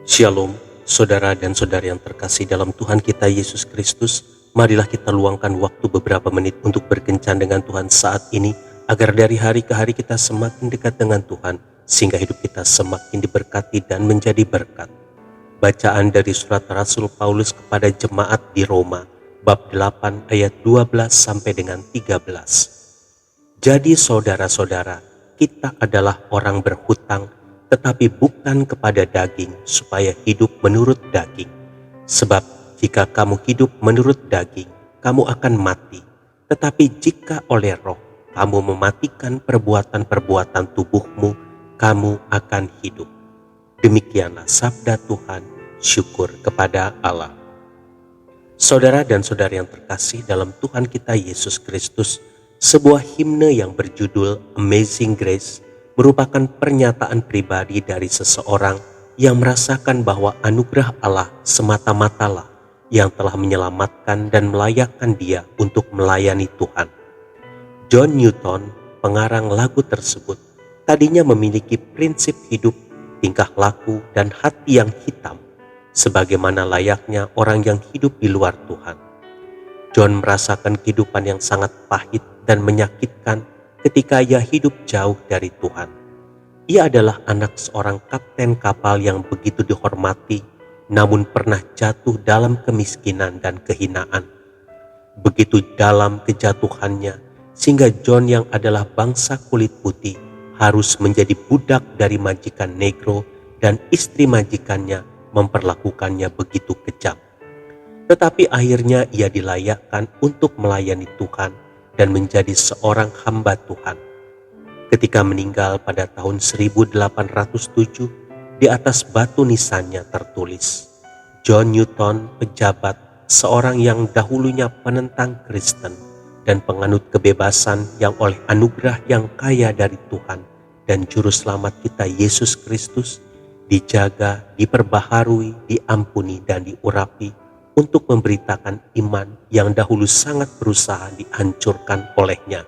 Shalom, saudara dan saudari yang terkasih dalam Tuhan kita Yesus Kristus. Marilah kita luangkan waktu beberapa menit untuk berkencan dengan Tuhan saat ini, agar dari hari ke hari kita semakin dekat dengan Tuhan, sehingga hidup kita semakin diberkati dan menjadi berkat. Bacaan dari surat Rasul Paulus kepada jemaat di Roma, bab 8 ayat 12 sampai dengan 13. Jadi saudara-saudara, kita adalah orang berhutang, tetapi bukan kepada daging, supaya hidup menurut daging. Sebab jika kamu hidup menurut daging, kamu akan mati. Tetapi jika oleh roh kamu mematikan perbuatan-perbuatan tubuhmu, kamu akan hidup. Demikianlah sabda Tuhan, syukur kepada Allah. Saudara dan saudari yang terkasih dalam Tuhan kita Yesus Kristus, sebuah himne yang berjudul Amazing Grace merupakan pernyataan pribadi dari seseorang yang merasakan bahwa anugerah Allah semata-matalah yang telah menyelamatkan dan melayakkan dia untuk melayani Tuhan. John Newton, pengarang lagu tersebut, tadinya memiliki prinsip hidup, tingkah laku, dan hati yang hitam, sebagaimana layaknya orang yang hidup di luar Tuhan. John merasakan kehidupan yang sangat pahit dan menyakitkan ketika ia hidup jauh dari Tuhan. Ia adalah anak seorang kapten kapal yang begitu dihormati, namun pernah jatuh dalam kemiskinan dan kehinaan. Begitu dalam kejatuhannya, sehingga John yang adalah bangsa kulit putih harus menjadi budak dari majikan negro, dan istri majikannya memperlakukannya begitu kejam. Tetapi akhirnya ia dilayakkan untuk melayani Tuhan dan menjadi seorang hamba Tuhan. Ketika meninggal pada tahun 1807, di atas batu nisannya tertulis, John Newton, pejabat, seorang yang dahulunya penentang Kristen dan penganut kebebasan yang oleh anugerah yang kaya dari Tuhan dan Juru Selamat kita Yesus Kristus, dijaga, diperbaharui, diampuni, dan diurapi untuk memberitakan iman yang dahulu sangat berusaha dihancurkan olehnya.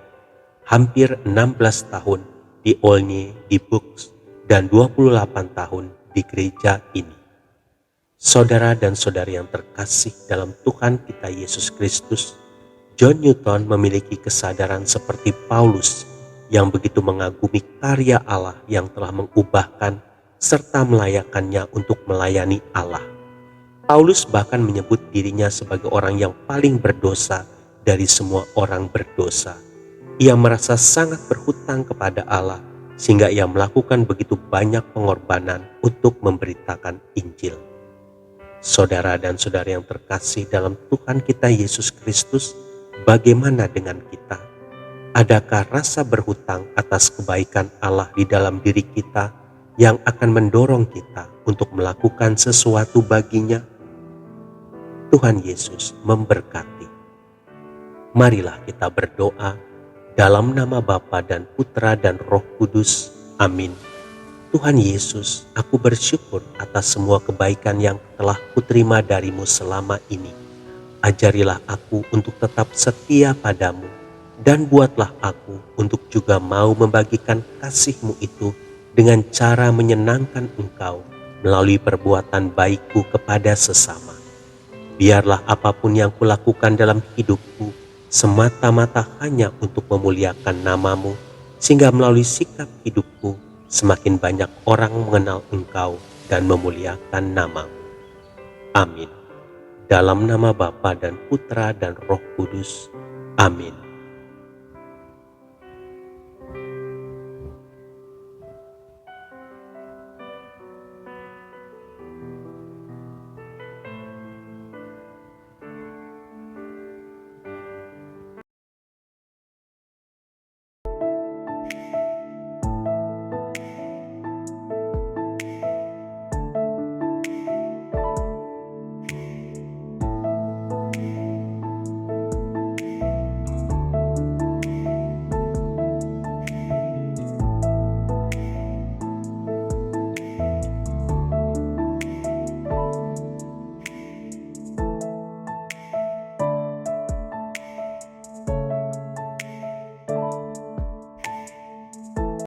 Hampir 16 tahun di Olney, di Bucks, dan 28 tahun di gereja ini. Saudara dan saudari yang terkasih dalam Tuhan kita Yesus Kristus, John Newton memiliki kesadaran seperti Paulus yang begitu mengagumi karya Allah yang telah mengubahkan serta melayakkannya untuk melayani Allah. Paulus bahkan menyebut dirinya sebagai orang yang paling berdosa dari semua orang berdosa. Ia merasa sangat berhutang kepada Allah sehingga ia melakukan begitu banyak pengorbanan untuk memberitakan Injil. Saudara dan saudari yang terkasih dalam Tuhan kita Yesus Kristus, bagaimana dengan kita? Adakah rasa berhutang atas kebaikan Allah di dalam diri kita yang akan mendorong kita untuk melakukan sesuatu baginya? Tuhan Yesus memberkati. Marilah kita berdoa dalam nama Bapa dan Putra dan Roh Kudus. Amin. Tuhan Yesus, aku bersyukur atas semua kebaikan yang telah kuterima darimu selama ini. Ajarilah aku untuk tetap setia padamu, dan buatlah aku untuk juga mau membagikan kasih-Mu itu dengan cara menyenangkan Engkau melalui perbuatan baikku kepada sesama. Biarlah apapun yang kulakukan dalam hidupku semata-mata hanya untuk memuliakan nama-Mu, sehingga melalui sikap hidupku semakin banyak orang mengenal Engkau dan memuliakan nama-Mu. Amin. Dalam nama Bapa dan Putra dan Roh Kudus. Amin.